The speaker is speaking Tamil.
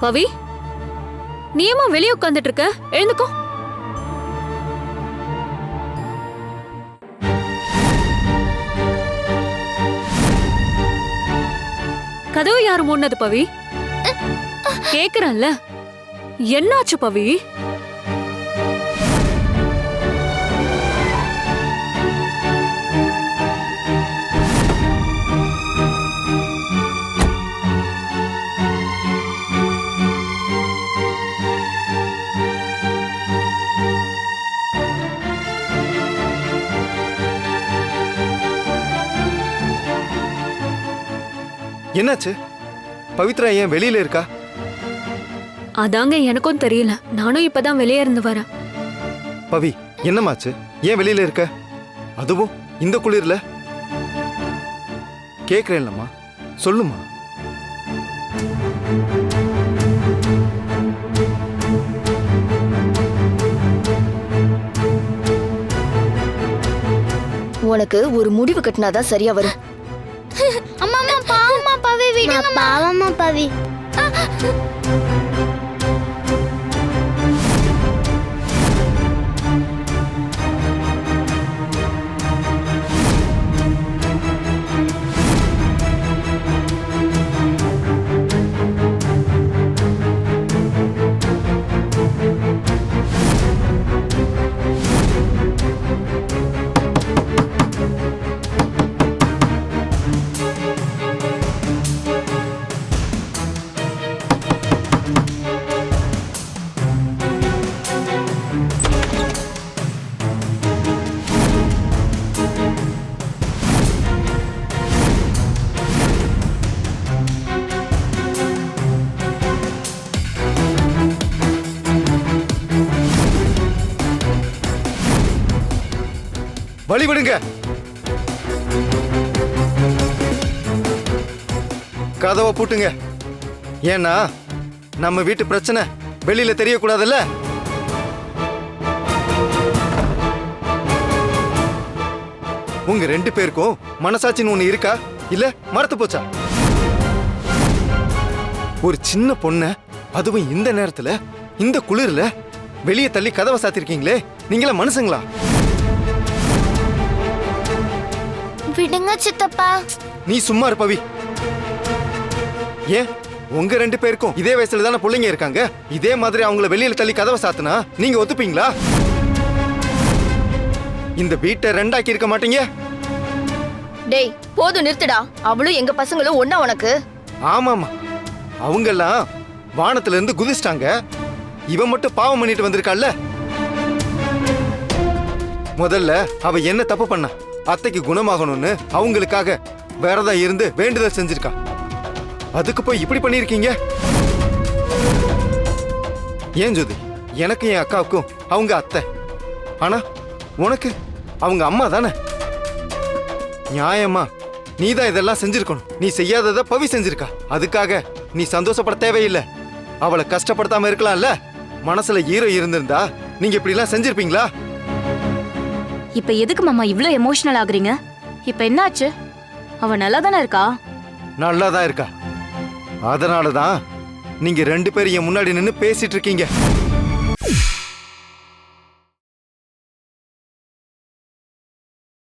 பவி, நீ ஏமா வெளியே உட்கார்ந்துட்டு இருக்க? எழுந்துக்கோ. கதவு யாரு மூடினது பவி? கேக்குறேன்ல, என்னாச்சு பவி? என்னாச்சு? பவித்ரா ஏன் வெளியில இருக்கா? அதாங்க எனக்கும் தெரியல. நானும் இப்பதான் வெளியே இருந்து வரேன். பவி, என்னமாச்சு? ஏன் வெளியில இருக்க? அதுவும் இந்த குளிர்ல? கேக்குறேன்லம்மா, சொல்லுமா. உனக்கு ஒரு முடிவு கட்டினாதான் சரியா வரும். அம்மா அம்மா பாவம்மா பவி, விடுங்க பாவம்மா பவி. வழி விடுங்க. கதவை பூட்டுங்க. ஏன்னா நம்ம வீட்டு பிரச்சனை வெளியில தெரியக்கூடாதுல்ல. உங்க 2 பேருக்கும் மனசாட்சின்னு ஒண்ணு இருக்கா இல்ல மறந்து போச்சா? ஒரு சின்ன பொண்ண, அதுவும் இந்த நேரத்துல இந்த குளிர்ல வெளியே தள்ளி கதவை சாத்திருக்கீங்களே, நீங்களா மனுஷங்களா? விடுங்க சித்தப்பா. நீ சும்மா இரு பவி. ஏன் உங்க 2 பேருக்கும் இதே வயசுல தானே பிள்ளைங்க இருக்காங்க. இதே மாதிரி அவங்கள வெளியில தள்ளி கதவை சாத்துனா நீங்க ஒத்துப்பீங்களா? இந்த வீட்டை 2ஆக்கி இருக்க மாட்டீங்க? டேய், போதும் நிறுத்துடா. அவளும் எங்க பசங்களும் ஒண்ணா உனக்கு? ஆமாமா, அவங்கெல்லாம் வானத்துல இருந்து குதிச்சிட்டாங்க. இவன் மட்டும் பாவம் பண்ணிட்டு வந்திருக்காள்ல. முதல்ல அவ என்ன தப்பு பண்ணா? அத்தைக்கு குணமாகணும்னு அவங்களுக்காக விரதம் இருந்து வேண்டுதல் செஞ்சிருக்கா. அதுக்கு போய் இப்படி பண்ணிருக்கீங்க. ஏன் ஜோதி, எனக்கு என் அக்காவுக்கும் அவங்க அத்தை, ஆனா உனக்கு அவங்க அம்மா தானே. நியாயமா நீதான் இதெல்லாம் செஞ்சிருக்கணும். நீ செய்யாததை பவி செஞ்சிருக்கா. அதுக்காக நீ சந்தோஷப்பட தேவையில்லை. அவளை கஷ்டப்படுத்தாம இருக்கலாம்ல. மனசுல ஈரம் இருந்திருந்தா நீங்க இப்படி எல்லாம் செஞ்சிருப்பீங்களா? இப்ப எதுக்கு மாமா இவ்ளோ எமோஷனல் ஆகுறீங்க? இப்ப என்னாச்சு? அவ நல்லா தானே இருக்கா? நல்லாதான் இருக்கா. அதனாலதான் நீங்க 2 பேரும் என் முன்னாடி நின்னு பேசிட்டு இருக்கீங்க.